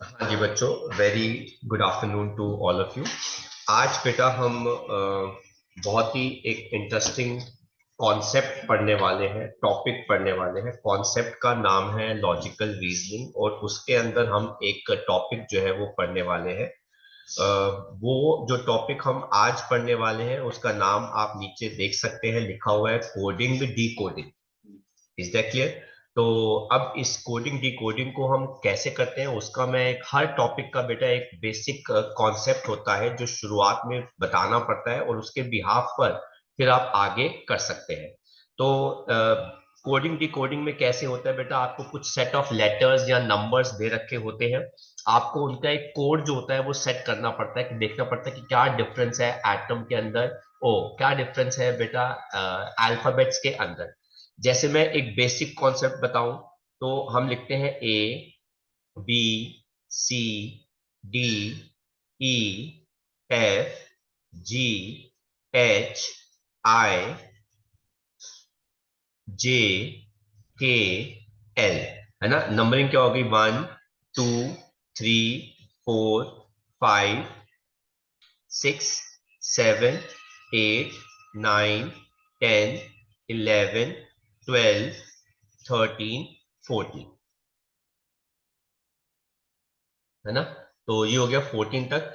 हाँ जी बच्चों, very good afternoon to all of you. आज बेटा हम बहुत ही एक इंटरेस्टिंग कॉन्सेप्ट पढ़ने वाले हैं, टॉपिक पढ़ने वाले हैं। कॉन्सेप्ट का नाम है लॉजिकल रीजनिंग और उसके अंदर हम एक टॉपिक जो है वो पढ़ने वाले हैं। वो जो टॉपिक हम आज पढ़ने वाले हैं उसका नाम आप नीचे देख सकते हैं, लिखा हुआ है coding D coding. Is that clear? तो अब इस कोडिंग डी कोडिंग को हम कैसे करते हैं उसका मैं एक, हर टॉपिक का बेटा एक बेसिक कॉन्सेप्ट होता है जो शुरुआत में बताना पड़ता है और उसके बिहाफ पर फिर आप आगे कर सकते हैं। तो कोडिंग डी कोडिंग में कैसे होता है बेटा, आपको कुछ सेट ऑफ लेटर्स या नंबर्स दे रखे होते हैं। आपको उनका एक कोड जो होता है वो सेट करना पड़ता है, कि देखना पड़ता है कि क्या डिफरेंस है एटम के अंदर, ओ क्या डिफरेंस है बेटा अल्फाबेट्स के अंदर। जैसे मैं एक बेसिक कॉन्सेप्ट बताऊं तो हम लिखते हैं A B C D E F G H I J K L, है ना। नंबरिंग क्या होगी? 1 2 3 4 5 6 7 8 9 10 11 12 13 14, है ना। तो ये हो गया 14 तक।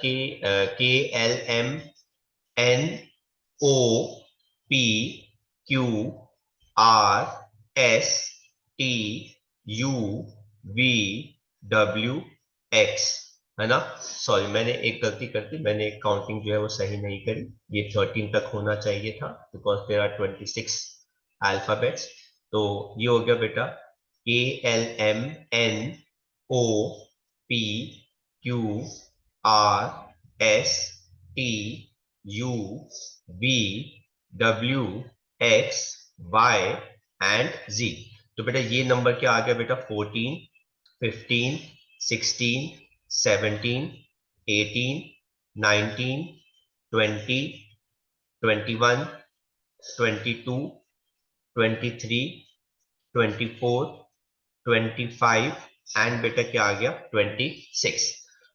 K L M N O P Q R S T U V W X, है ना। सॉरी, मैंने एक गलती कर दी, मैंने एक काउंटिंग जो है वो सही नहीं करी। ये 13 तक होना चाहिए था, बिकॉज देर आर 26 अल्फाबेट्स। तो ये हो गया बेटा K L M N O P Q R S T U V W X Y and Z. तो बेटा ये नंबर क्या आ गया बेटा? 14 15 16 17 18 19 20 21 22 23 24 25 एंड बेटा क्या आ गया? 26।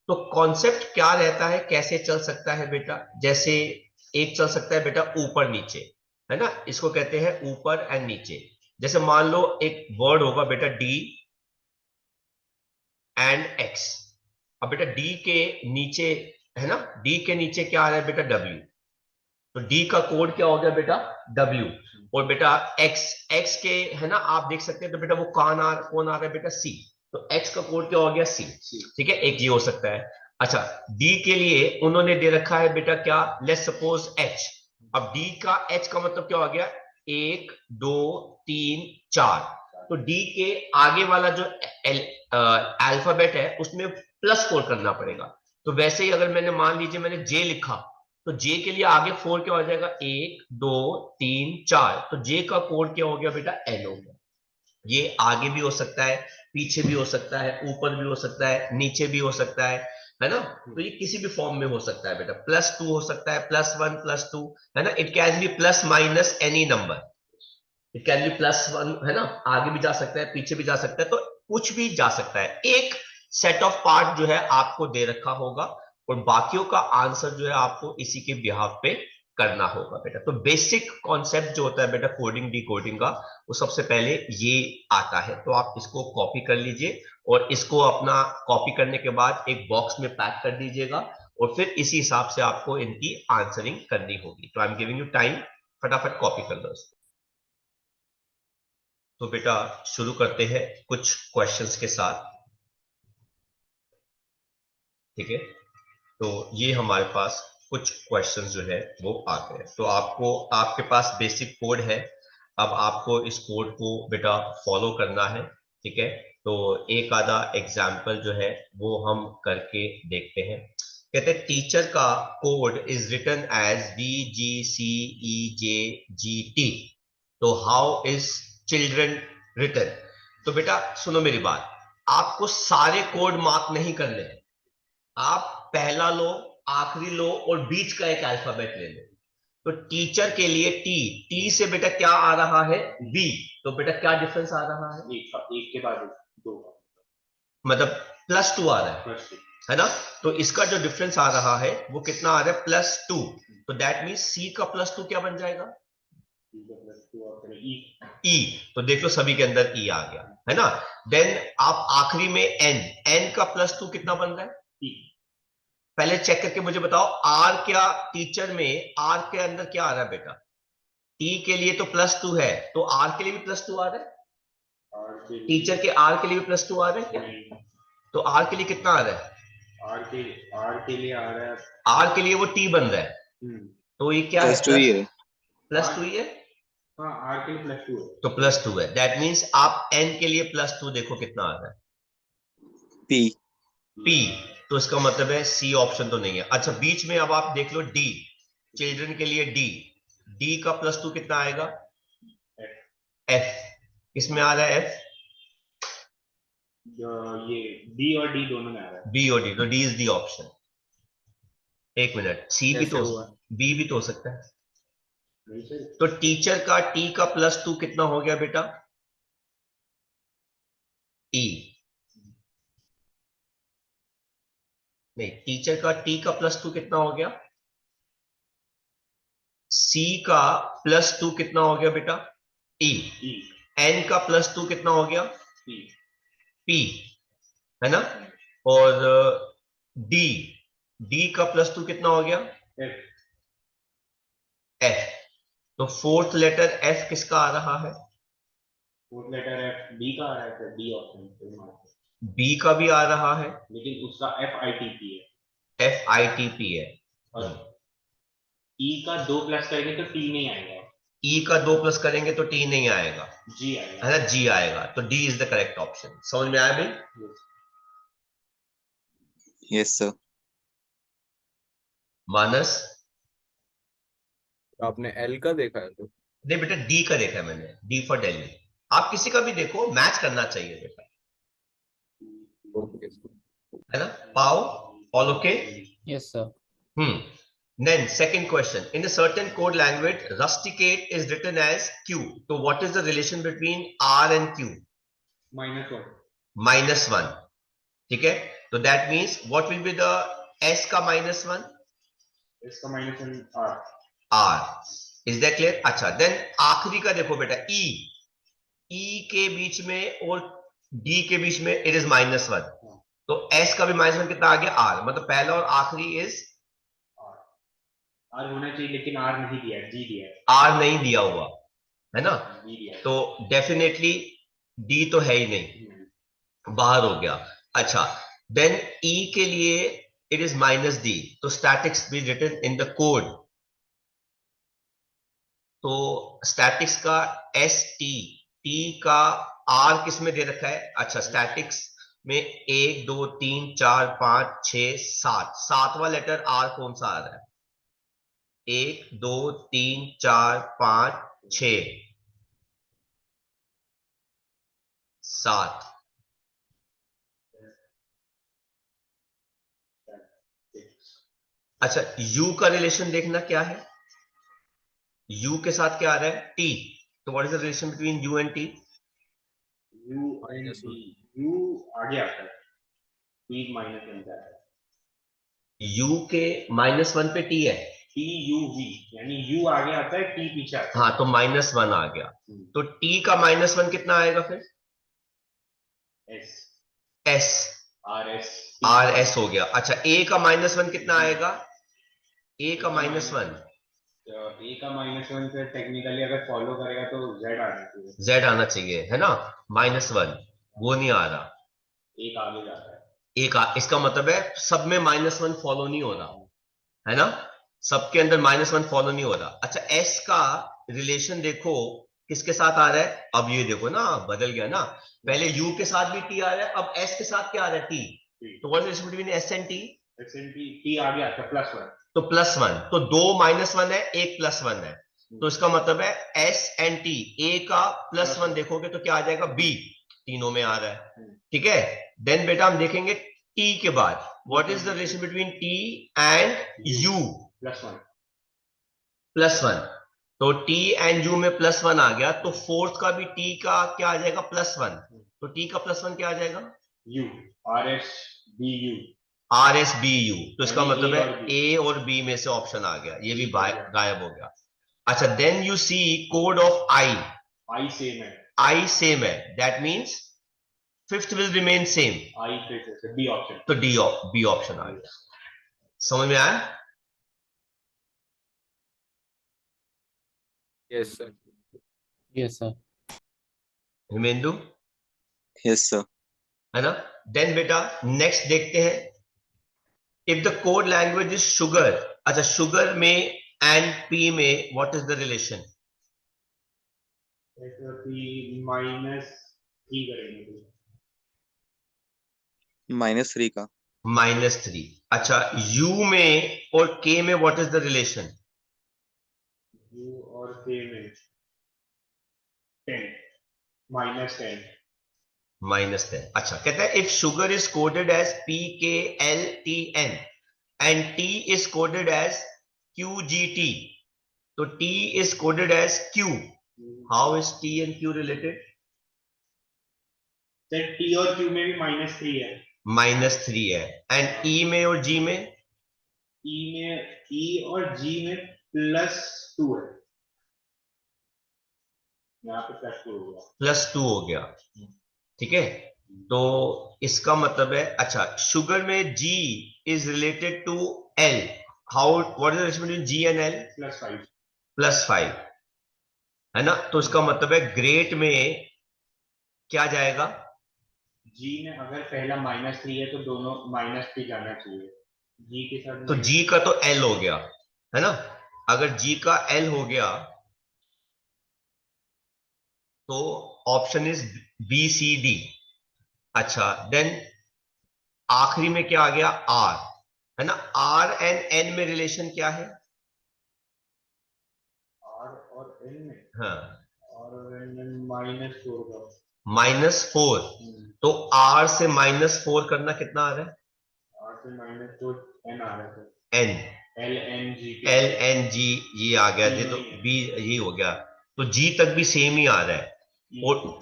तो कॉन्सेप्ट क्या रहता है, कैसे चल सकता है बेटा? जैसे एक चल सकता है बेटा ऊपर नीचे, है ना, इसको कहते हैं ऊपर एंड नीचे। जैसे मान लो एक वर्ड होगा बेटा डी एंड एक्स। अब बेटा डी के नीचे, है ना, डी के नीचे क्या आ रहा है बेटा? डब्ल्यू। तो डी का कोड क्या हो गया बेटा? डब्ल्यू। और बेटा एक्स, एक्स के, है ना, आप देख सकते हैं। तो बेटा वो कौन आ रहा है बेटा? सी। तो एक्स का कोड क्या हो गया? सी। ठीक है, एक ये हो सकता है। अच्छा, डी के लिए उन्होंने दे रखा है बेटा क्या? Let's suppose H. अब डी का एच का मतलब क्या हो गया? 1 2 3 4। तो डी के आगे वाला जो अल्फाबेट है उसमें +4 करना पड़ेगा। तो वैसे ही अगर मैंने मान लीजिए मैंने जे लिखा, तो जे के लिए आगे 4 क्या हो जाएगा? 1 2 3 4। तो जे का कोड क्या हो गया बेटा? एन हो गया। ये आगे भी हो सकता है, पीछे भी हो सकता है, ऊपर भी हो सकता है, नीचे भी हो सकता है ना। तो ये किसी भी फॉर्म में हो सकता है बेटा। +2 हो सकता है, +1 +2, है ना। It can be plus minus any number. It can be +1, है ना, आगे भी जा सकता है, पीछे भी जा सकता है, तो कुछ भी जा सकता है। एक सेट ऑफ पार्ट जो है आपको दे रखा होगा और बाकियों का आंसर जो है आपको इसी के बिहाफ पे करना होगा बेटा। तो बेसिक कॉन्सेप्ट जो होता है बेटा कोडिंग डी कोडिंग का, वो सबसे पहले ये आता है। तो आप इसको कॉपी कर लीजिए और इसको अपना कॉपी करने के बाद एक बॉक्स में पैक कर दीजिएगा और फिर इसी हिसाब से आपको इनकी आंसरिंग करनी होगी। तो I am giving you time, फटाफट कॉपी कर लो इसको। तो बेटा शुरू करते हैं कुछ क्वेश्चंस के साथ। ठीक है, तो ये हमारे पास कुछ क्वेश्चंस जो है वो आते हैं। तो आपको, आपके पास बेसिक कोड है। अब आपको इस कोड को बेटा फॉलो करना है। ठीक है, तो एक आधा एग्जाम्पल जो है वो हम करके देखते हैं। कहते हैं टीचर का code is written as DGCEJGT, तो हाउ इज चिल्ड्रन रिटन? तो बेटा सुनो मेरी बात, आपको सारे कोड मार्क नहीं करने हैं। आप पहला लो, आखिरी लो और बीच का एक अल्फाबेट ले लो। तो टीचर के लिए टी, टी से बेटा क्या आ रहा है? बी। तो बेटा क्या डिफरेंस आ रहा है? एक के बाद एक, दो। मतलब +2 आ रहा है ना। तो इसका जो डिफरेंस आ रहा है वो कितना आ रहा है, +2। तो दैट मीन सी का +2 क्या बन जाएगा, ई। तो देख लो सभी के अंदर ई आ गया, है ना। देन आप आखिरी में एन, एन का +2 कितना बन रहा है, पहले चेक करके मुझे बताओ। आर क्या टीचर में, आर के अंदर क्या आ रहा है बेटा, टी के लिए तो +2 है, तो आर के लिए भी +2 आ रहा है, टीचर के आर के लिए भी +2 आ रहा है क्या, तो आर के लिए कितना आ रहा है, आर के लिए आ रहा है, आर के लिए वो टी बन रहा है, तो ये क्या है, +2 ही है। +2 ही है। हाँ, आर के लिए +2 है, तो +2 है, दैट मीन्स आप एन के लिए +2 देखो कितना आ रहा है, P। पी। तो इसका मतलब है सी ऑप्शन तो नहीं है। अच्छा बीच में अब आप देख लो डी, चिल्ड्रन के लिए डी, डी का +2 कितना आएगा, एफ। किसमें आ रहा है एफ, ये बी और डी दोनों में आ रहा है, बी और डी, तो डी इज दी ऑप्शन। एक मिनट, सी भी कैसे तो, हुआ? बी भी तो हो सकता है। नहीं सर, तो टीचर का टी का +2 कितना हो गया बेटा, ई। नहीं, टीचर का टी का +2 कितना हो गया, सी का +2 कितना हो गया बेटा, ई। एन का +2 कितना हो गया, पी, है ना। और डी, डी का +2 कितना हो गया, एफ। तो फोर्थ लेटर एफ किसका आ रहा है, फोर्थ लेटर एफ बी का आ रहा है सर, डी ऑप्शन, बी का भी आ रहा है, लेकिन उसका FITP है, FITP है। और ई का 2 प्लस करेंगे तो टी नहीं आएगा, ई का 2 प्लस करेंगे तो टी नहीं आएगा, जी आएगा, है ना, जी आएगा। तो D is the correct option. समझ में आया भाई, यस सर। मानस। आपने एल का देखा है तो? नहीं बेटा, डी का देखा है मैंने, डी फॉर दिल्ली। आप किसी का भी देखो, मैच करना चाहिए बेटा, ओके है ना। पाओ, all okay. Yes, sir. Then second question, in a certain code language rusticate is written as q, so what is the relation between r and q, -1, -1। ठीक है, तो that means what will be the s का -1, इसका -1 R, r। Is that clear. अच्छा then आखिरी का देखो बेटा, e, e के बीच में और d के बीच में इट इज -1, तो s का भी -1 कितना आ गया, r। मतलब पहला और आखिरी इज R होना चाहिए, लेकिन R नहीं दिया है, G दिया है, r नहीं दिया हुआ, है ना। G दिया है, तो डेफिनेटली d तो है ही नहीं, बाहर हो गया। अच्छा देन e के लिए इट इज -d, तो statics be written in the code. तो स्टैटिक्स का st, t का r किस में दे रखा है, अच्छा स्टैटिक्स में 1 2 3 4 5 6 7, सातवां लेटर r कौन सा आ रहा है, 1 2 3 4 5 6 7। अच्छा u का रिलेशन देखना क्या है, u के साथ क्या आ रहा है, t। तो what is the relation between u and t, U and T, U आगे आता है, T -1 जाता है, u के -1 पे t है, TUV, यानी U आगे आता है, T पीछे आता है, हाँ तो -1 आ गया। तो t का -1 कितना आएगा फिर, S, s, RS, rs हो गया। अच्छा a का -1 कितना आएगा, a का -1, A का -1 से टेक्निकली अगर फॉलो करेगा तो Z आना चाहिए, z आना चाहिए, है ना, -1 वो नहीं आ रहा, एक आगे जाता है, एक इसका मतलब है सब में -1 फॉलो नहीं हो रहा, है ना, सबके अंदर -1 फॉलो नहीं हो रहा। अच्छा s का रिलेशन देखो किसके साथ आ रहा है, अब ये देखो ना बदल गया ना, पहले u के साथ भी t आ रहा है, अब s के साथ क्या आ रहा है, t। तो what is relation between s and t, T आगे आता है, +1, तो +1, तो 2 -1 है, एक +1 है, तो इसका मतलब है s एंड t, a का +1 देखोगे तो क्या आ जाएगा, b, तीनों में आ रहा है, ठीक है। देन बेटा हम देखेंगे t के बाद, what is the relation between t and u, +1, +1। तो t एंड u में +1 आ गया, तो फोर्थ का भी t का क्या आ जाएगा, +1। तो t का +1 क्या आ जाएगा, U, RSBU. RSBU, तो इसका यानी मतलब A है और B. ए और बी में से ऑप्शन आ गया, ये भी ठीक हो गया. गायब हो गया. अच्छा, then you see code of I. I same है. आई सेम है, that means fifth will remain same. I फिर से B ऑप्शन. तो बी ऑप्शन आ गया. समझ में आया? Yes sir. Yes, sir. Himendu, Yes, sir. है ना? देन बेटा नेक्स्ट देखते हैं. If the code language is sugar. अच्छा, शुगर में एंड पी में व्हाट इज द रिलेशन? -3 करेंगे. -3 का. -3. अच्छा, यू में और के में what is the relation? U और K में 10, -10. -10. अच्छा, कहता है if sugar is coded as PKLTN and T is coded as QGT, तो T is coded as Q. How is T and Q related? Sir T और Q में भी -3 है. -3 है. एंड E में और G में? E और G में +2 है. यहाँ पे +2 हो गया. +2 हो गया. ठीक है, तो इसका मतलब है, अच्छा, शुगर में G is related to L. How, what is the relation between G and L? +5. +5, है ना? तो इसका मतलब है ग्रेट में क्या जाएगा? G में अगर पहला -3 है तो दोनों -3 जाना चाहिए. G के साथ तो G का तो L हो गया, है ना? अगर G का L हो गया तो ऑप्शन इज BCD. अच्छा, देन आखिरी में क्या आ गया? R, है ना? R एंड N में रिलेशन क्या है? R और N में, हाँ, R और N में -4 का. -4. तो R से -4 करना कितना आ रहा है? R से -4 N आ रहा है. N. LNG LNG ये आ गया जी, तो B ये हो गया. तो G तक भी सेम ही आ रहा है. और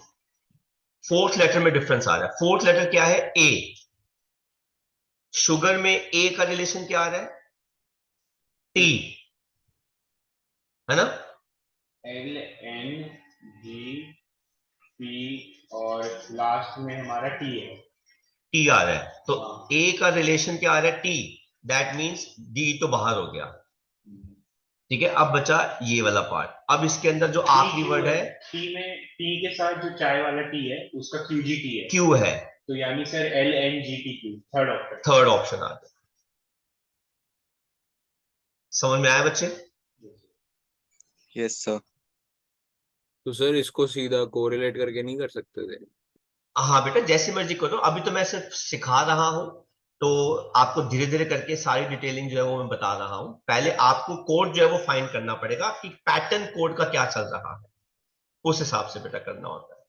फोर्थ लेटर में डिफरेंस आ रहा है. फोर्थ लेटर क्या है? A. शुगर में A का रिलेशन क्या आ रहा है? T, है ना? LNG P और लास्ट में हमारा T है. T आ रहा है, तो A का रिलेशन क्या आ रहा है? T. दैट मींस D तो बाहर हो गया. ठीक है, अब बचा ये वाला पार्ट. अब इसके अंदर जो आखिरी वर्ड है, T के साथ जो चाय वाला T है उसका QGT है. Q है. तो यानी sir LNGTQ third option. Third option आ गया. समझ में आया बच्चे? Yes, sir. तो सर इसको सीधा कोरिलेट करके नहीं कर सकते थे? हाँ बेटा, जैसी मर्जी करो. अभी तो मैं सिर्फ सिखा रहा हूं, तो आपको धीरे धीरे करके सारी डिटेलिंग जो है वो मैं बता रहा हूं. पहले आपको कोड जो है वो फाइंड करना पड़ेगा कि पैटर्न कोड का क्या चल रहा है, उस हिसाब से बेटा करना होता है.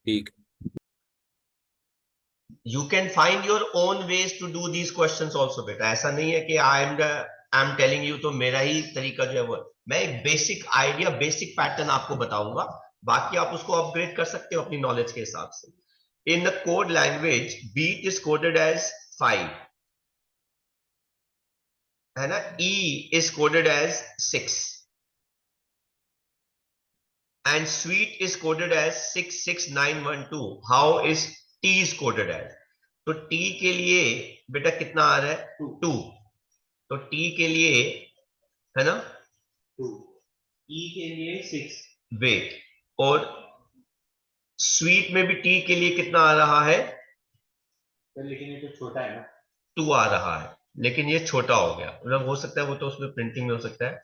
ठीक. You can find your own ways to do these questions also बेटा. ऐसा नहीं है कि आई एम टेलिंग यू तो मेरा ही तरीका जो है वो. मैं एक बेसिक आइडिया, बेसिक पैटर्न आपको बताऊंगा, बाकी आप उसको अपग्रेड कर सकते हो अपनी नॉलेज के हिसाब से. In the code language, beat is coded as 5, है ना? E is coded as 6 and sweet is coded as 66912. How is T is coded as? तो T के लिए बेटा कितना आ रहा है? 2. तो T के लिए, है ना, 2. E के लिए 6. वेट. और स्वीट में भी T के लिए कितना आ रहा है? तो लेकिन ये तो छोटा है ना. 2 आ रहा है, लेकिन ये छोटा हो गया. मतलब हो सकता है वो तो उसमें प्रिंटिंग में हो सकता है.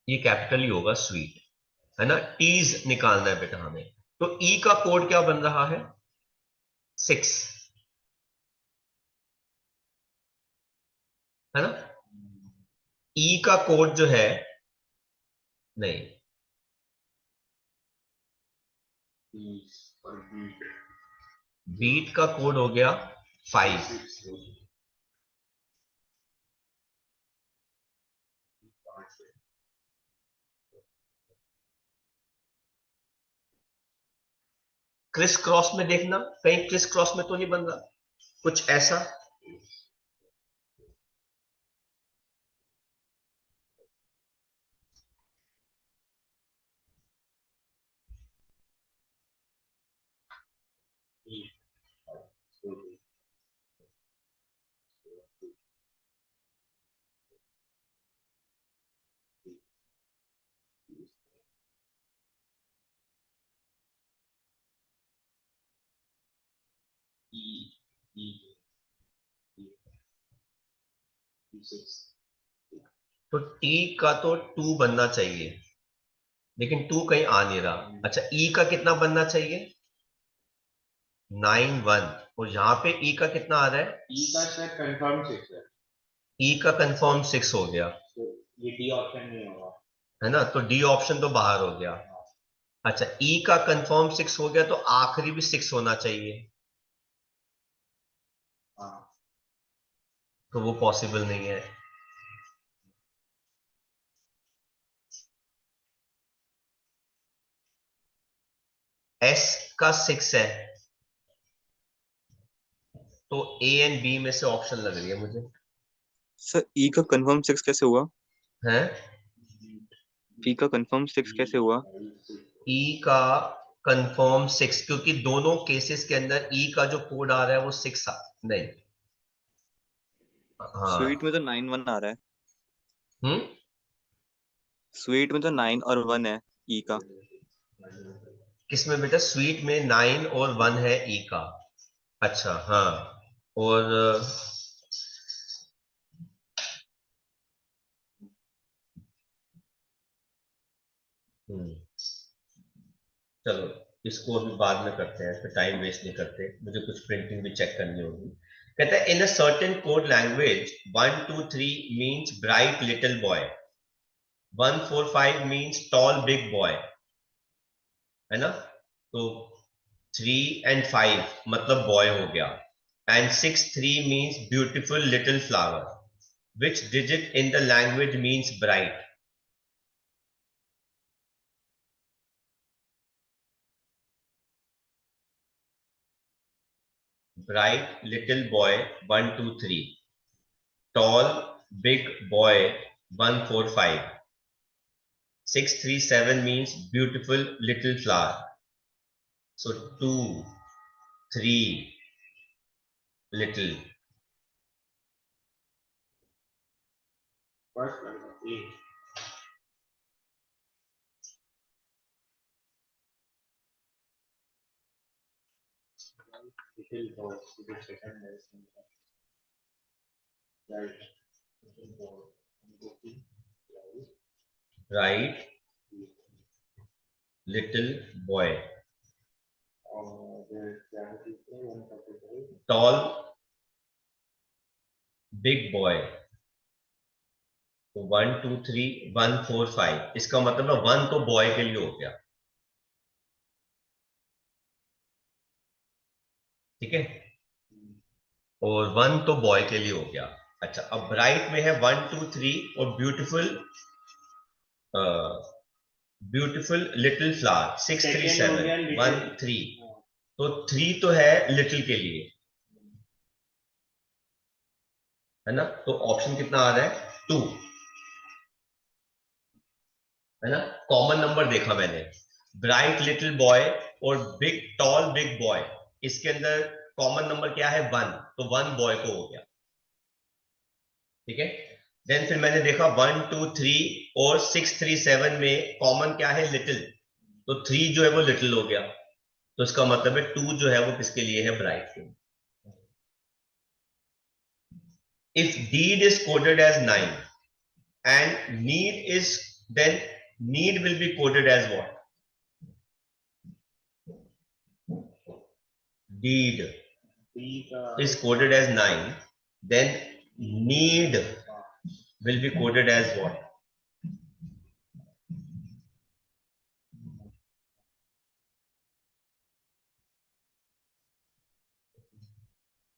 ये कैपिटल ही होगा स्वीट, है ना? टीज निकालना है बेटा हमें. तो ई का कोड क्या बन रहा है? 6, है ना? ई का कोड जो है, नहीं, और बीट बीट का कोड हो गया 5. 6. क्रिस क्रॉस में देखना, कहीं क्रिस क्रॉस में तो नहीं बन रहा कुछ ऐसा। E. So, E, E, E, E6. तो टी का तो 2 बनना चाहिए, लेकिन 2 कहीं आ नहीं रहा। अच्छा, ई का कितना बनना चाहिए? 9 1। और यहाँ पे ई का कितना आ रहा है? E का शायद कंफर्म 6 है, ई का कंफर्म 6 हो गया, तो ये डी ऑप्शन नहीं होगा। है ना, तो डी ऑप्शन तो बाहर हो गया। अच्छा, ई का कंफर्म 6 हो गया, तो आखिरी भी 6 होना चाहिए, हाँ, तो वो पॉसिबल नहीं है। एस का 6 है, तो ए एंड बी में से ऑप्शन लग रही है मुझे। सर ई का कंफर्म 6 कैसे हुआ? है, ई का कंफर्म 6 कैसे हुआ? ई का कंफर्म 6, क्योंकि दोनों केसेस के अंदर ई का जो कोड आ रहा है वो 6 नहीं। स्वीट हाँ। में तो 9 1 आ रहा है। हम्म। स्वीट में तो 9 और 1 है ई का। किसमें बेटा? स्वीट में 9 और 1 है ई का। अच्छा हाँ। और हम्म, चलो इसको अभी बाद में करते हैं, फिर टाइम वेस्ट नहीं करते, मुझे कुछ प्रिंटिंग भी चेक करनी होगी। कहता है in a certain code language 1 2 3 means bright little boy, 1 4 5 means tall big boy, है ना। तो 3 एंड 5 मतलब बॉय हो गया, and 6 3 means beautiful little flower, which digit in the language means bright? Bright little boy 1 2 3, tall big boy 1 4 5, 6 3 7 means beautiful little flower, so 2 3 little। First number A. Little boy, ये second है इसमें, right. Little boy, right little boy, और क्या है दूसरा 145, tall big boy, तो 1 2 3 1 4 5, इसका मतलब है 1 तो बॉय के लिए हो गया, ठीक है, और 1 तो बॉय के लिए हो गया। अच्छा, अब ब्राइट में है 1 2 3 और beautiful, beautiful little flower 6 3 second हो 7 गया 1 लिटिल। 3, तो 3 तो है लिटिल के लिए, है ना, तो ऑप्शन कितना आ रहा है? 2, है ना। कॉमन नंबर देखा मैंने, ब्राइट लिटिल बॉय और बिग टॉल बिग बॉय, इसके अंदर कॉमन नंबर क्या है? 1, तो 1 बॉय को हो गया, ठीक है। देन फिर मैंने देखा 1 2 3 और 6 3 7 में कॉमन क्या है? लिटिल, तो 3 जो है वो लिटिल हो गया, तो इसका मतलब है 2 जो है वो किसके लिए है? ब्राइट के लिए। If deed is coded as 9 and need is, then need will be coded as what? Deed D का is coded as 9, then need will be coded as what?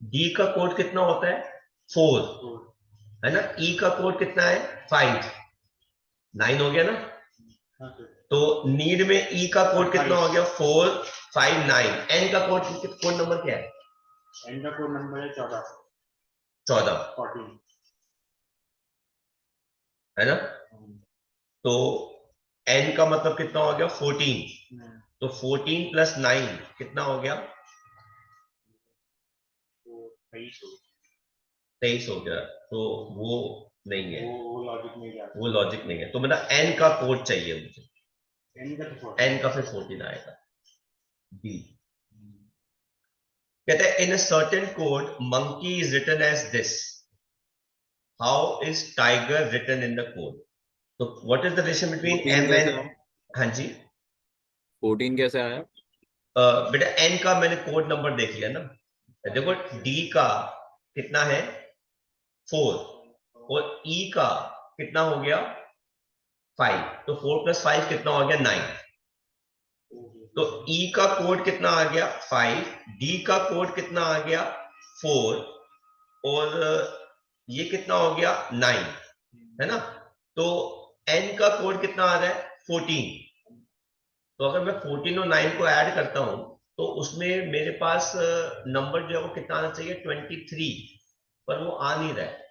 D का कोड कितना होता है? 4, है ना। E का कोड कितना है? 5, 9 हो गया ना। हाँ सर। तो नीड में ई का कोड कितना हो गया 459। एन का कोड नंबर क्या है? एन का कोड नंबर है 14 14 है ना? तो एन का मतलब कितना हो गया 14। तो 14 प्लस 9 कितना हो गया? तो 23 हो 23 हो गया। तो वो नहीं है, वो लॉजिक में जाता वो लॉजिक नहीं है। तो मतलब एन का कोड चाहिए मुझे। एन का तो एन का फिर 14 आएगा। बी कहते हैं in a certain code monkey is written as this, how is tiger written in the code? तो what is the relation between 14 M कैसे एंड, आया? हाँ जी, 14 कैसे आया? बेटा एन का मैंने कोड नंबर देख लिया ना। देखो डी का कितना है 4 और ई का कितना हो गया 5। तो 4 प्लस 5 कितना हो गया 9। तो ई का कोड कितना आ गया 5, डी का कोड कितना आ गया 4 और ये कितना हो गया 9, है ना? तो एन का कोड कितना आ रहा है 14। तो अगर मैं 14 और 9 को ऐड करता हूं तो उसमें मेरे पास नंबर जो है वो कितना आना चाहिए 23, पर वो आ नहीं रहा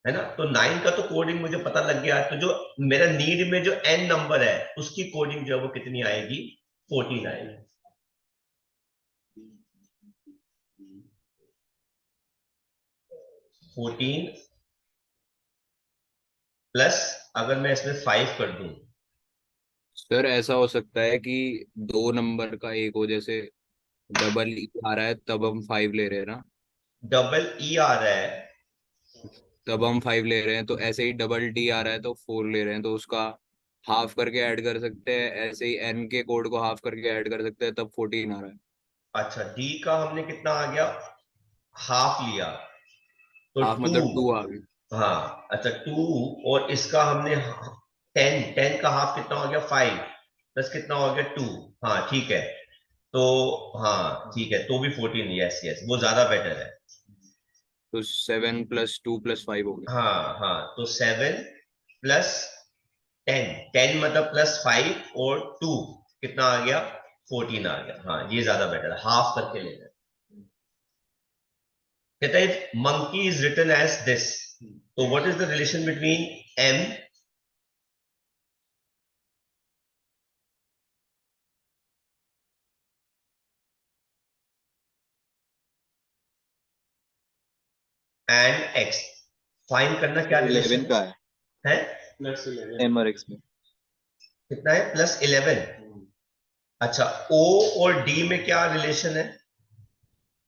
है ना? तो 9 का तो कोडिंग मुझे पता लग गया। तो जो मेरा नीड में जो एन नंबर है उसकी कोडिंग जो है वो कितनी आएगी 14 आएगी। 14 प्लस अगर मैं इसमें 5 कर दूं, सर ऐसा हो सकता है कि दो नंबर का एक हो, जैसे डबल ई आ रहा है तब हम 5 ले रहे हैं ना, डबल ई आ रहा है तब हम 5 ले रहे हैं, तो ऐसे ही डबल डी आ रहा है तो 4 ले रहे हैं, तो उसका हाफ करके ऐड कर सकते हैं। ऐसे ही एन के कोड को हाफ करके ऐड कर सकते हैं, तब 14 आ रहा है। अच्छा डी का हमने कितना आ गया हाफ लिया तो हाफ 2। मतलब 2 आ गई। हाँ अच्छा 2 और इसका हमने 10, 10 का हाफ कितना हो गया 5 प्लस कितना हो गया 2। हाँ ठीक है। तो हाँ ठीक है, तो भी 14। यस यस, वो ज्यादा बेटर है। तो 7 प्लस 2 प्लस 5 हो गया। हाँ हाँ, तो 7 प्लस 10, 10 मतलब प्लस 5 और 2 कितना आ गया 14 आ गया। हाँ ये ज्यादा बेटर है, हाफ करके लेना है। कहता है monkey is written as this, तो what is the relation between M and X? Find करना क्या सर 11 रिलेशन का है है? प्लस 11 एम और एक्स में। कितना है +11? अच्छा ओ और डी में क्या रिलेशन है?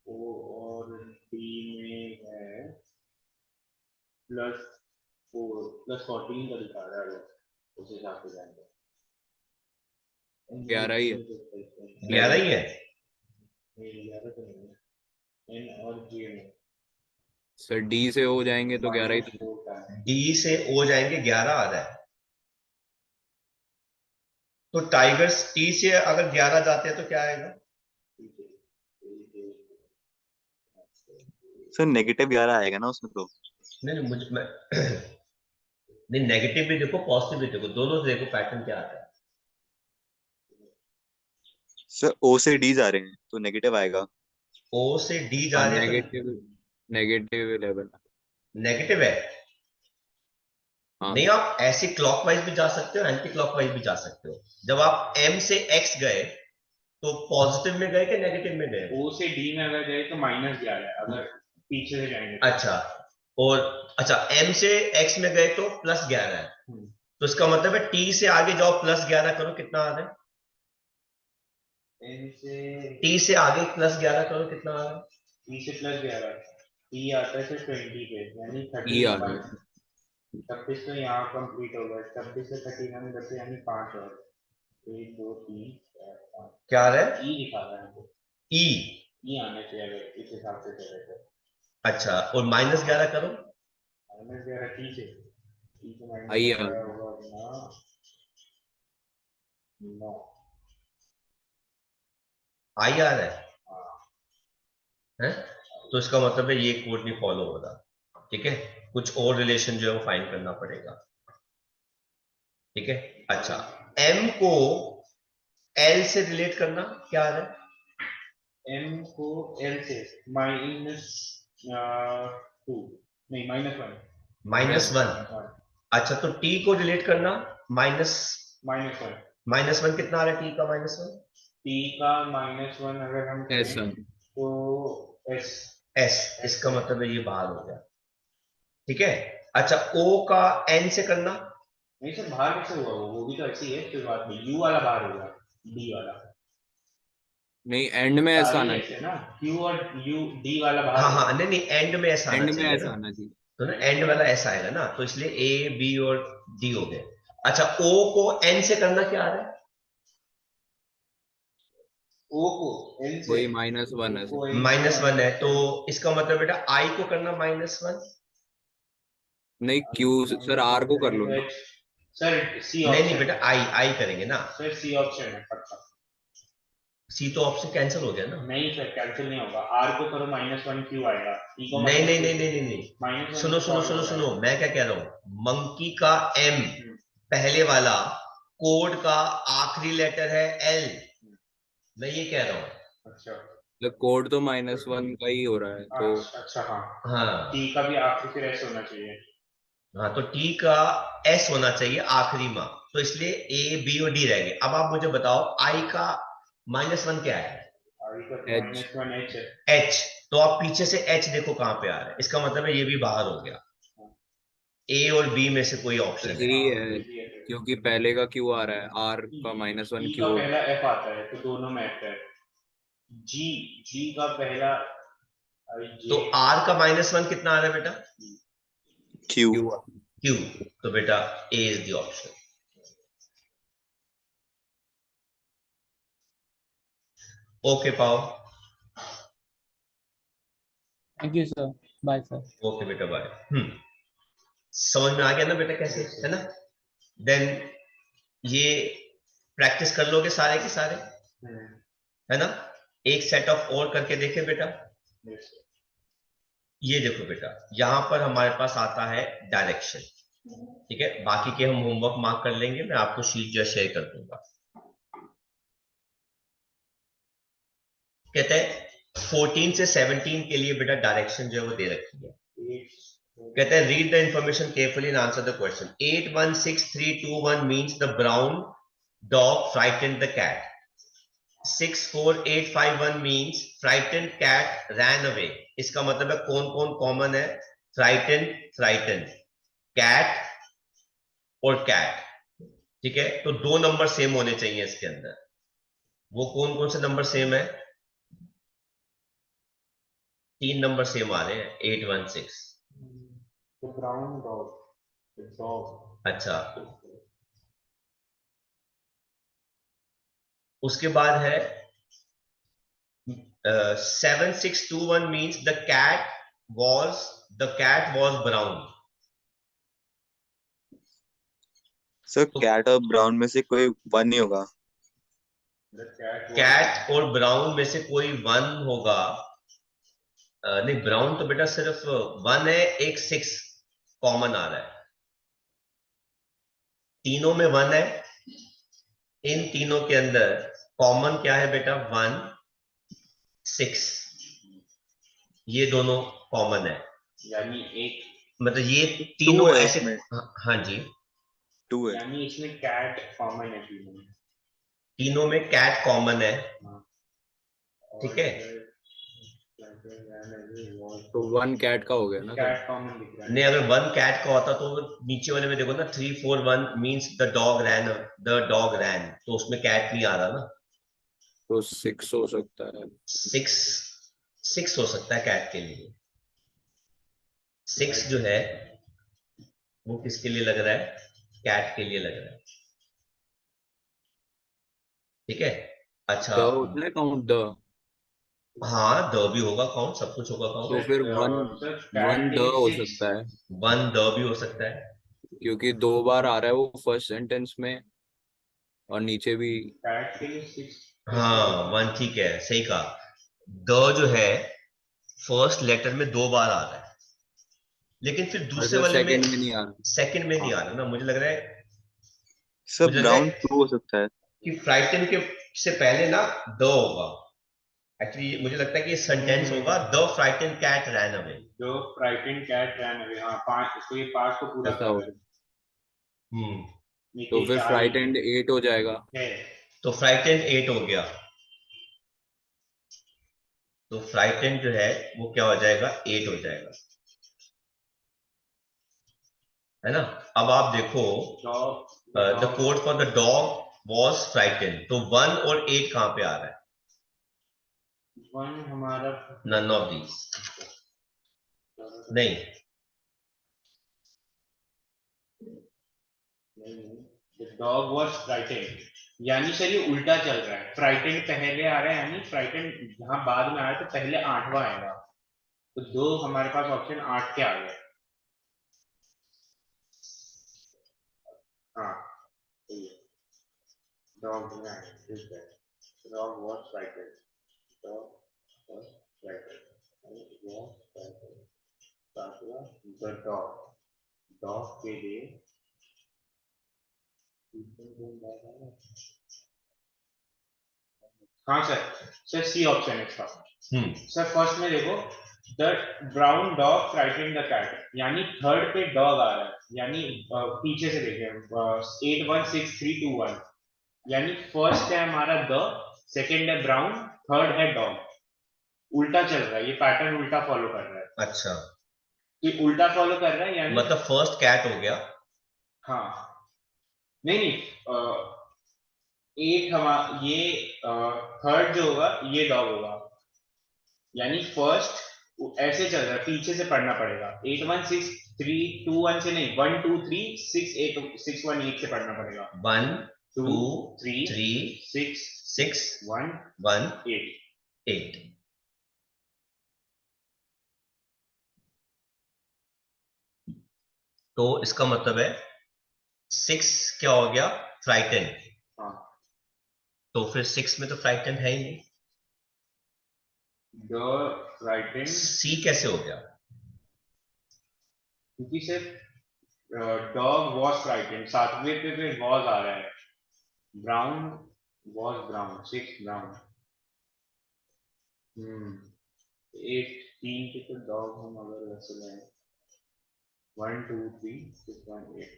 ओ और डी में है +4 +14 का दिखा रहा है वो, उस हिसाब से जाएंगे। 11 ही है। 11 11। ही है। नहीं 11 तो नहीं है, एन और जे में सर डी से हो जाएंगे तो 11 ही तो। -4 का है। डी से ओ जाएंगे 11 आ रहा है। तो टाइगर्स टी से अगर 11 जाते हैं तो क्या आएगा? सर नेगेटिव 11 आएगा ना उसमें तो। नहीं नहीं मुझे मैं नहीं, नेगेटिव भी देखो पॉजिटिव भी देखो, दोनों से देखो पैटर्न क्या आता है। सर ओ से डी जा रहे हैं तो नेगेटिव आएगा। ओ से डी जा हाँ रहे हैं तो नेगेटिव, नेगेटिव 11। नेगेटिव है। हाँ नहीं आप ऐसे क्लॉकवाइज भी जा सकते हो, एंटी क्लॉकवाइज भी जा सकते हो। जब आप एम से एक्स गए तो पॉजिटिव में गए कि नेगेटिव में गए? ओ से डी में अगर गए तो -11 अगर पीछे से जाएंगे तो। अच्छा, और अच्छा एम से एक्स में गए तो +11 है। तो इसका मतलब है टी से आगे जाओ +11 करो, कितना आ रहा है? एन से टी से आगे +11 करो, कितना आ रहा है? टी से +11 टी आता है सिर्फ 20 पे, यानी ई 13 आ रहा 5 है। 26 तो यहाँ कंप्लीट हो गया, 26 से 13 में बचे यानी 5 और 1 2 3 4 5 क्या आ रहा है? ई दिखा रहा है हमको। ई। ई आने चाहिए अगर इस हिसाब से चले तो। अच्छा और -11 करो, -11 टी से आई आ -11 रहा है। होगा अपना 9। आई आ रहा हाँ है? तो इसका मतलब है ये कोड नहीं फॉलो हो रहा। ठीक है, कुछ और रिलेशन जो है वो फाइंड करना पड़ेगा। ठीक है। अच्छा, m को l से रिलेट करना क्या आ रहा है? m को l से -2 नहीं -1 -1। अच्छा, तो t को रिलेट करना माइनस -1 -1 कितना आ रहा है? t का -1 t का -1 अगर हम ऐसा करें तो s s, इसका मतलब है ये बाहर हो गया। ठीक है। अच्छा, o का n से करना, नहीं सर, बाहर कैसे हुआ? वो भी तो ऐसे ही है, कोई बात नहीं, u वाला बाहर होगा, d वाला नहीं, एंड में ऐसा सारे आना ऐसे चाहिए। ना, q और u d वाला बाहर हाँ होगा। हाँ, नहीं नहीं, एंड में ऐसा आना एंड में चाहिए ऐसा ना। आना चाहिए। तो ना एंड वाला ऐसा आएगा ना, तो इसलिए ए बी और डी हो गए। अच्छा, o को n से करना क्या आ रहा है? o को n से, वही -1 है o सर। को n से -1 है, तो इसका मतलब बेटा i को करना -1। नहीं, क्यू सर, आर को कर लो ना। h सर सी नहीं नहीं ऑप्शन बेटा, है i करेंगे ना। सर, सी ऑप्शन है पक्का। c तो ऑप्शन कैंसिल हो गया ना। नहीं सर, कैंसिल नहीं होगा, r को करो -1 क्यू आएगा, t को नहीं नहीं -2 नहीं नहीं नहीं नहीं, -1 सुनो सुनो सॉल्व सुनो हो सुनो, जाएगा। मैं क्या कह रहा हूं, मंकी का m हम्म, पहले वाला, कोड का आखिरी लेटर है l, मैं ये कह रहा हूं। अच्छा मतलब कोड तो -1 का ही हो रहा है, तो अच्छा अच्छा, हाँ, हाँ t का भी आखिरी फिर s होना चाहिए। हाँ, तो t का s होना चाहिए आखिरी में, तो इसलिए a b और d रह गए। अब आप मुझे बताओ i का -1 क्या है? r का एच। -1 h है। h, तो आप पीछे से h देखो कहां पे आ रहा है, इसका मतलब है ये भी बाहर हो गया। a और b में से कोई ऑप्शन है? सही हाँ, है, ये भी है। क्योंकि पहले का क्यू आ रहा है, आर का -1 E क्यू का होगा। पहला f आता है तो दोनों में f है। g g का पहला तो j r का -1 कितना आ रहा है बेटा? क्यू। क्यू। q, तो बेटा a is the option. Okay पाओ। Thank you sir, bye sir. Okay बेटा, बाय। समझ में आ गया ना बेटा कैसे, है ना? देन ये प्रैक्टिस कर लोगे सारे के सारे, है ना? एक सेट ऑफ और करके देखे बेटा। ये देखो बेटा, यहां पर हमारे पास आता है डायरेक्शन। ठीक है, बाकी के हम होमवर्क मार्क कर लेंगे, मैं आपको शीट जो शेयर कर दूंगा। कहते हैं 14 से 17 के लिए बेटा डायरेक्शन जो है वो दे रखी है। कहते हैं read the information carefully and answer the question. 816321 means the brown dog frightened the cat. 64851 means frightened cat ran away. इसका मतलब है कौन कौन कॉमन है? फ्राइटेंड, फ्राइटेंड, कैट और कैट। ठीक है, तो दो नंबर सेम होने चाहिए इसके अंदर। वो कौन कौन से नंबर सेम है? 3 नंबर सेम आ रहे हैं, 816। तो ब्राउन डॉग, डॉग, अच्छा, उसके बाद है 7621 means the cat was brown. Sir तो कैट और ब्राउन में से कोई वन ही होगा। द कैट कैट और ब्राउन में से कोई वन होगा। नहीं, ब्राउन तो बेटा सिर्फ वन है, एक 6 कॉमन आ रहा है, तीनों में वन है। इन तीनों के अंदर कॉमन क्या है बेटा? 1 6, ये दोनों कॉमन है। यानी एक, मतलब ये टू तीनों है ऐसे। इसमें, हाँ जी, टू है। यानी इसमें कैट कॉमन है तीनों में। तीनों में कैट कॉमन है। हाँ, ठीक है, तो 1 कैट का हो गया ना सर। कैट कॉमन दिख रहा है। नहीं, अगर 1 कैट का होता तो नीचे वाले में देखो ना, 341 मीन्स द डॉग रैन, तो उसमें कैट नहीं आ रहा ना। तो 6 हो सकता है। 6 6 हो सकता है कैट के लिए। 6 जो है वो किसके लिए लग रहा है? कैट के लिए लग रहा है। ठीक है। अच्छा, द होता है काउंट द। हाँ, द भी होगा काउंट, सब कुछ होगा तो काउंट। फिर वन सर वन कैट के द लिए हो 6, सकता है, 1 द भी हो सकता है। क्योंकि 2 बार आ रहा है वो फर्स्ट सेंटेंस में, और नीचे भी। कैट के लिए 6। हाँ, 1 ठीक है, सही कहा। द जो है फर्स्ट लेटर में 2 बार आ रहा है, लेकिन फिर और दूसरे सर वाले में सेकंड में नहीं आ रहा। सेकंड में नहीं आ रहा ना, मुझे लग रहा है सर मुझे लगता ब्राउन है 2 हो सकता है। कि फ्राइटन के से पहले ना द होगा। एक्चुअली मुझे लगता है कि सेंटेंस होगा the frighten cat ran away. जो फ्राइटेंड कैट रैन अवे, हाँ 5, तो ये 5 को पूरा ऐसा कर हो रहा है। हम्म नीचे तो फिर 4 फ्राइटेंड 8 हो जाएगा। है। तो फ्राइटन 8 हो गया। तो फ्राइटन जो है वो क्या हो जाएगा, 8 हो जाएगा, है ना। अब आप देखो dog the code for the dog was frighten, तो 1 और 8 कहां पे आ रहा है? 1 हमारा नन ऑफ दीज, नहीं। डॉग वॉज फ्राइटेंड, यानी सर ये उल्टा चल रहा है। फ्राइटेंड पहले आ रहा है, यानी फ्राइटेंड यहाँ बाद में आ रहा है, तो पहले 8वां आएगा। तो 2 हमारे पास ऑप्शन 8 के आ गए। हाँ डॉग ठीक है। Dog was frightened, dog was frightened, was frightened, the dog, dog के लिए हाँ सर, सर सी ऑप्शन है इसका। सर फर्स्ट में देखो, the brown dog frightened the cat, यानी थर्ड पे डॉग आ रहा है, यानी पीछे से देखें 816321, यानी फर्स्ट है हमारा द, सेकंड है ब्राउन, थर्ड है डॉग। उल्टा चल रहा है, ये पैटर्न उल्टा फॉलो कर रहा है। अच्छा, ये उल्टा फॉलो कर रहा है, यानी मतलब फर्स्ट कैट हो गया। हाँ नहीं नहीं, 8 हमारा ये थर्ड जो होगा ये डॉग होगा, यानी फर्स्ट ऐसे चल रहा है, पीछे से पढ़ना पड़ेगा। 816321 से नहीं, 1236861 से पढ़ना पड़ेगा। 1 2 3 3 6 6 1 1 8। 8। तो इसका मतलब है 6 क्या हो गया, फ्राइटन। हाँ तो फिर 6 में तो फ्राइटन है ही नहीं। द फ्राइटेंड, सी कैसे हो गया? क्योंकि सिर्फ डॉग वॉज फ्राइटेंड, सातवें पे वॉज आ रहा है। Brown was brown, 6 brown. 8 3 के तो डॉग हम अगर वैसे लें 1 2 3 6 1 8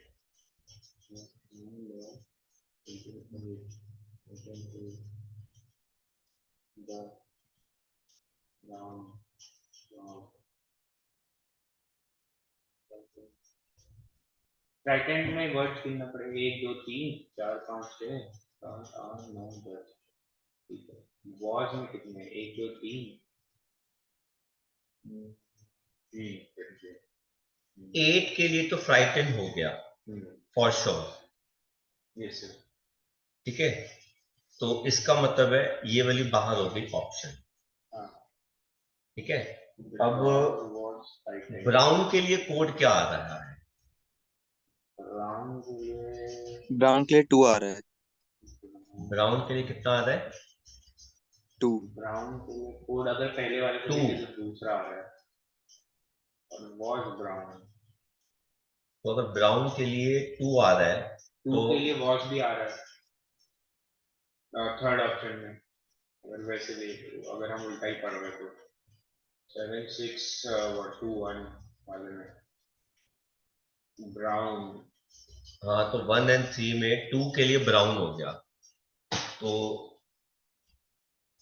फ्रैकेंड में वर्ड गिनना पड़ेगा, 1 2 3 4 5 6 7 8 9 10। ठीक है, वॉज में कितने, 1 2 3 3 8 के लिए तो फ्राइटन हो गया फॉर श्योर, यस सर। ठीक है। तो इसका मतलब है ये वाली बाहर हो गई ऑप्शन, हाँ ठीक है। अब वॉज फ्राइटेंड, ब्राउन के लिए कोड क्या आ रहा है? ब्राउन के लिए, ब्राउन के लिए 2 आ रहा है। ब्राउन के लिए कितना आ रहा है? 2। ब्राउन के लिए कोड अगर पहले वाले को 2। देखे तो दूसरा आ रहा है, और वॉज ब्राउन, तो अगर ब्राउन के लिए 2 आ रहा है 2 तो के लिए वॉच भी आ रहा है थर्ड ऑप्शन में। अगर वैसे देख, अगर हम उल्टा ही पढ़ रहे तो 7 6 2 1 वाले में ब्राउन, हाँ, तो 1 और 3 में 2 के लिए ब्राउन हो गया, तो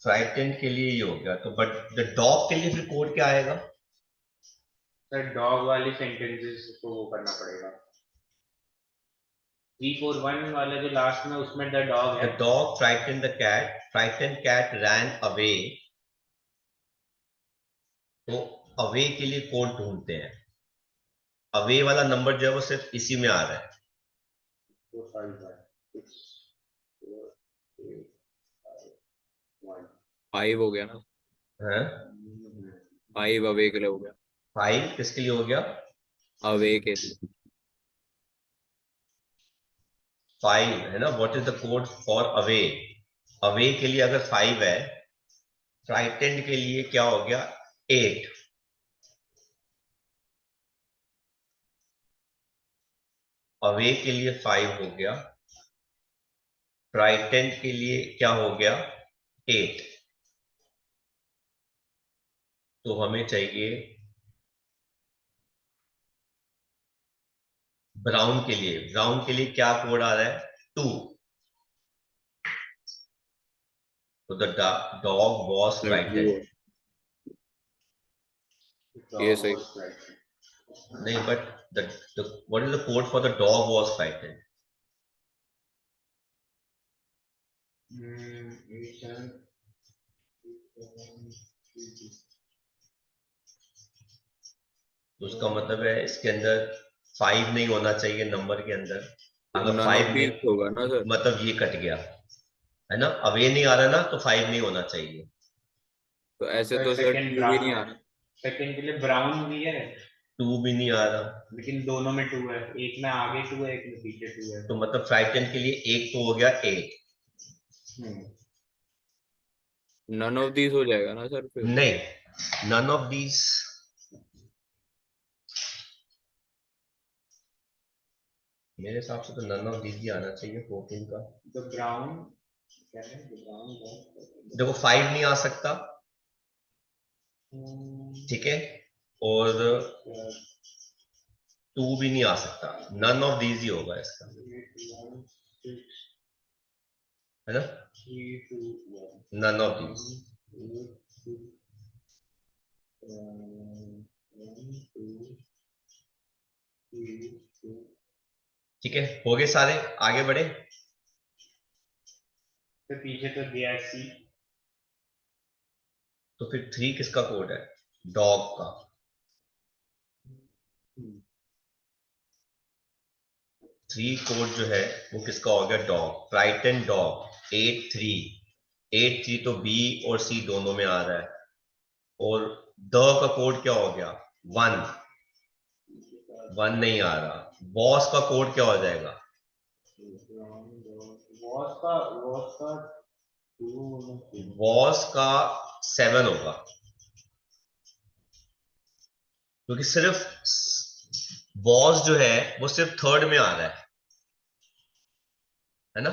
फ्राइटन के लिए ये हो गया। तो बट द डॉग के लिए फिर कोड क्या आएगा? सर डॉग वाली सेंटेंसेस को वो करना पड़ेगा। 3 4 1 वाला जो लास्ट में, उसमें द डॉग है। The dog frighten the cat, frighten cat ran away. तो अवे के लिए कोड ढूंढते हैं। अवे वाला नंबर जो है वो सिर्फ इसी में आ रहा है। 4 5 6 4 8 5 5 हो गया ना, 1। 5 अवे के लिए हो गया। 5 किसके लिए हो गया? अवे के लिए। 5 है ना। What is the code for away? Away के लिए अगर 5 है, फ्राइटेंड के लिए क्या हो गया? 8। अवे के लिए 5 हो गया, ट्राइटेंट के लिए क्या हो गया 8, तो हमें चाहिए ब्राउन के लिए क्या कोड आ रहा है 2, तो the dog was That frightened. वो ये सही। नहीं, but what is the code for the dog was frightened? तो उसका मतलब है इसके अंदर 5 नहीं होना चाहिए नंबर के अंदर। अगर नन 5 ऑफ नहीं, दीज होगा ना सर? मतलब ये कट गया है ना, अब ये नहीं आ रहा ना, तो 5 नहीं होना चाहिए। तो ऐसे सर तो सर सेकंड 2 भी ब्राउन नहीं है, आ रहा। सेकंड के लिए ब्राउन भी है 2 भी नहीं आ रहा, लेकिन दोनों में 2 है, एक में आगे 2 है, एक में पीछे 2 है। तो मतलब फ्राइटेंड के लिए एक तो हो गया 8। नन ऑफ दीज हो जाएगा ना सर फिर? नहीं, नन ऑफ दीज, मेरे हिसाब से तो नन ऑफ दीज ही आना चाहिए 14 का। द ब्राउन क्या है, द ब्राउन देखो 5 नहीं आ सकता, ठीक है, और 2 भी नहीं आ सकता, नन ऑफ दीज ही होगा इसका, है ना, नन ऑफ दीज। ठीक है, हो गए सारे, आगे बढ़े। तो पीछे तो दिया सी, तो फिर 3 किसका कोड है? डॉग का। 3 कोड जो है वो किसका हो गया? डॉग, फ्राइटन डॉग 8 3 तो बी और सी दोनों में आ रहा है, और द का कोड क्या हो गया? 1 नहीं आ रहा। बॉस का कोड क्या हो जाएगा? बॉस का 7 होगा, क्योंकि सिर्फ बॉस जो है वो सिर्फ थर्ड में आ रहा है ना।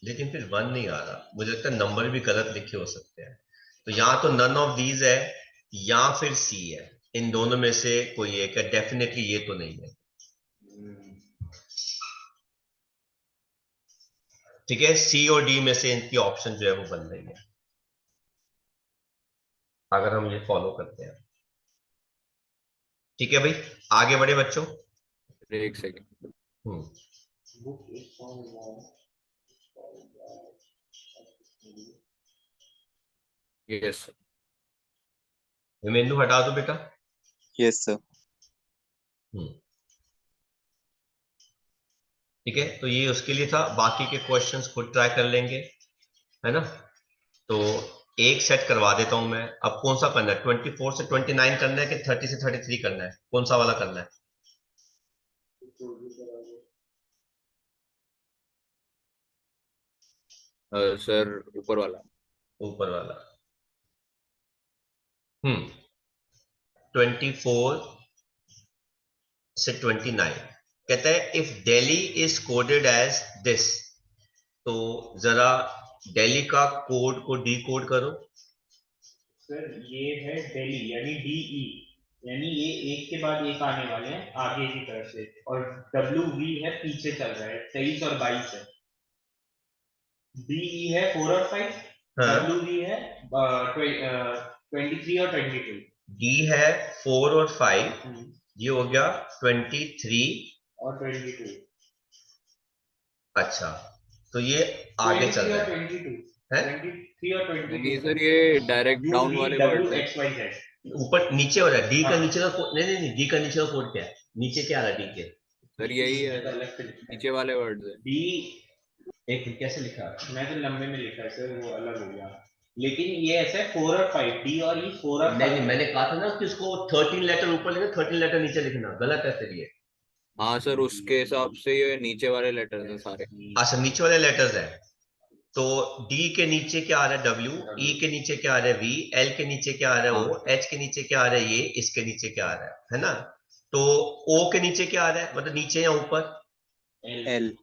लेकिन फिर 1 नहीं आ रहा, मुझे लगता है नंबर भी गलत लिखे हो सकते हैं। तो या तो नन ऑफ दीज है या फिर सी है, इन दोनों में से कोई एक है, डेफिनेटली ये तो नहीं है। ठीक है, सी और डी में से इनकी ऑप्शन जो है वो बन रही है, अगर हम ये फॉलो करते हैं। ठीक है भाई, आगे बढ़े बच्चों। एक सेकेंड। हम्म यस सर। हिमेंदु हटा दो बेटा। Yes sir. ठीक है, तो ये उसके लिए था, बाकी के क्वेश्चंस खुद ट्राई कर लेंगे, है ना। तो एक सेट करवा देता हूं मैं। अब कौन सा करना है, 24 से 29 करना है कि 30 से 33 करना है, कौन सा वाला करना है? सर ऊपर वाला। ऊपर वाला। 24 से 29 कहता है if Delhi is coded as this, तो जरा दिल्ली का कोड को डी कोड करो। सर ये है दिल्ली यानी डीई, यानी ये एक के बाद एक आने वाले हैं आगे की तरफ से, और डब्ल्यू वी है पीछे चल रहा है, 23 और 22 है। डीई है 4 और 5, हाँ, डब्ल्यू वी है 23 और 22। डी है 4 और 5, ये हो गया 23 और 22। अच्छा, तो ये आगे चल रहा है 22 है? 23 और 22 नहीं सर, ये डायरेक्ट यू डाउन वी वाले डब्ल्यू वर्ड है। X Y Z. ऊपर नीचे हो रहा है, डी का हाँ। नीचे का कोड, नहीं नहीं नहीं, डी का नीचे का कोड क्या है? नीचे क्या आ रहा है डी के? सर यही है, अलग से लिखा है नीचे वाले वर्ड है। डी, एक कैसे लिखा है? मैं तो लंबे में लिखा है सर, वो अलग हो गया, लेकिन ये ऐसा है 4 और 5, डी और ई 4 और 5। नहीं नहीं, मैंने कहा था ना कि उसको 13 लेटर ऊपर लिखना, 13 लेटर नीचे लिखना, गलत है फिर ये। हाँ सर, उसके हिसाब से ये नीचे वाले लेटर्स हैं सारे। अच्छा, नीचे वाले लेटर्स है, तो डी के नीचे क्या आ रहा है डब्ल्यू, ई के नीचे क्या आ रहा है वी, एल के नीचे क्या आ रहा है ओ, एच के नीचे क्या आ रहा है ये, इसके नीचे क्या आ रहा है ना। तो ओ के नीचे क्या आ रहा है, मतलब नीचे या ऊपर, एल एल।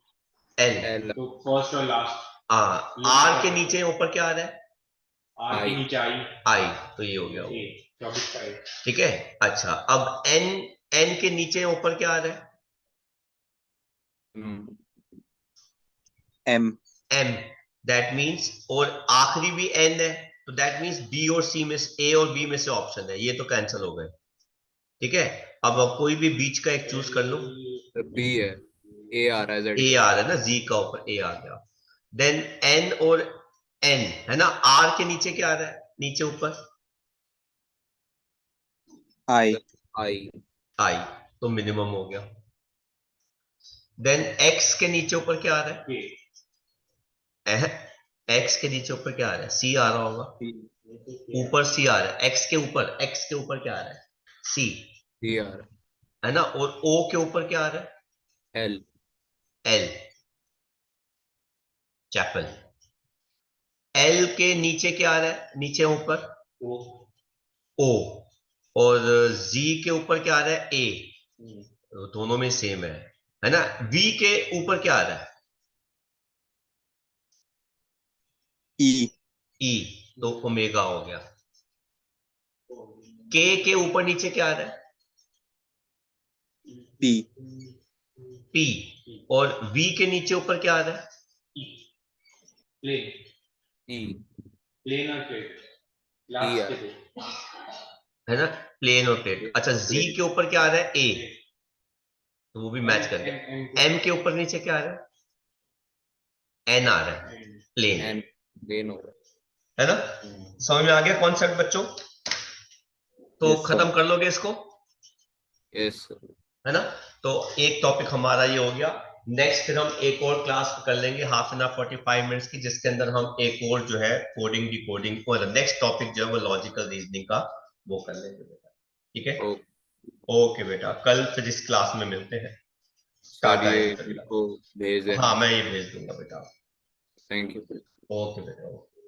एल तो फर्स्ट और लास्ट। हाँ, आर के नीचे या ऊपर क्या आ रहा है, आर के नीचे आई। आई, तो ये हो गया वो। 24 ठीक है। अच्छा, अब एन, एन के नीचे या ऊपर क्या आ रहा है, एम एम। दैट मींस, और आखिरी भी एन है, तो दैट मींस बी और सी में से, ए और बी में से ऑप्शन है, ये तो कैंसिल हो गए। ठीक है। अब कोई भी बीच का एक चूज कर लो। बी है, ए आ रहा है, जेड ए आ रहा है ना, जी का ऊपर ए आ गया। देन एन और एन है ना, आर के नीचे क्या आ रहा है, नीचे ऊपर आई आई आई, तो मिनिमम हो गया। देन एक्स के नीचे ऊपर क्या आ रहा है, एक्स के नीचे ऊपर क्या आ रहा है, सी आ रहा होगा, ऊपर सी आ रहा है, एक्स के ऊपर, एक्स के ऊपर क्या आ रहा है, सी, डी आ रहा है ना। और ओ के ऊपर क्या आ रहा है, एल है, एल, चैपल। एल के नीचे क्या आ रहा है, नीचे ऊपर ओ, और जी के ऊपर क्या आ रहा है, ए, तो दोनों में सेम है ना। वी के ऊपर क्या आ रहा है, ई ई, तो ओमेगा हो गया। के ऊपर नीचे क्या आ रहा है, पी पी, और वी के नीचे ऊपर क्या आ रहा है, प्लेन। ई प्लेन और प्लेन ई लास्ट आ के रहा दो। है ना, प्लेन और प्लेट। अच्छा, जी के ऊपर क्या आ रहा है, ए, तो वो भी मैच कर गया। एम के ऊपर नीचे क्या आ रहा है, एन आ रहा है, प्लेन, एन, प्लेन हो रहा है ना। समझ में आ गया कॉन्सेप्ट बच्चों, तो यस सर खत्म कर लोगे इसको, है, यस है ना। तो एक टॉपिक हमारा ये हो गया। नेक्स्ट फिर हम एक और क्लास कर लेंगे, हाफ एन आवर 45 मिनट्स की, जिसके अंदर हम एक और जो है कोडिंग डिकोडिंग और नेक्स्ट टॉपिक जो है वो लॉजिकल रीजनिंग का वो कर लेंगे बेटा। ठीक है, ओ ओके बेटा, कल फिर इस क्लास में मिलते हैं। सर, टाटा ये है मेरे बेटा। को भेज देना, हाँ, मैं ये भेज दूंगा बेटा। Thank you. ओके बेटा, ओके।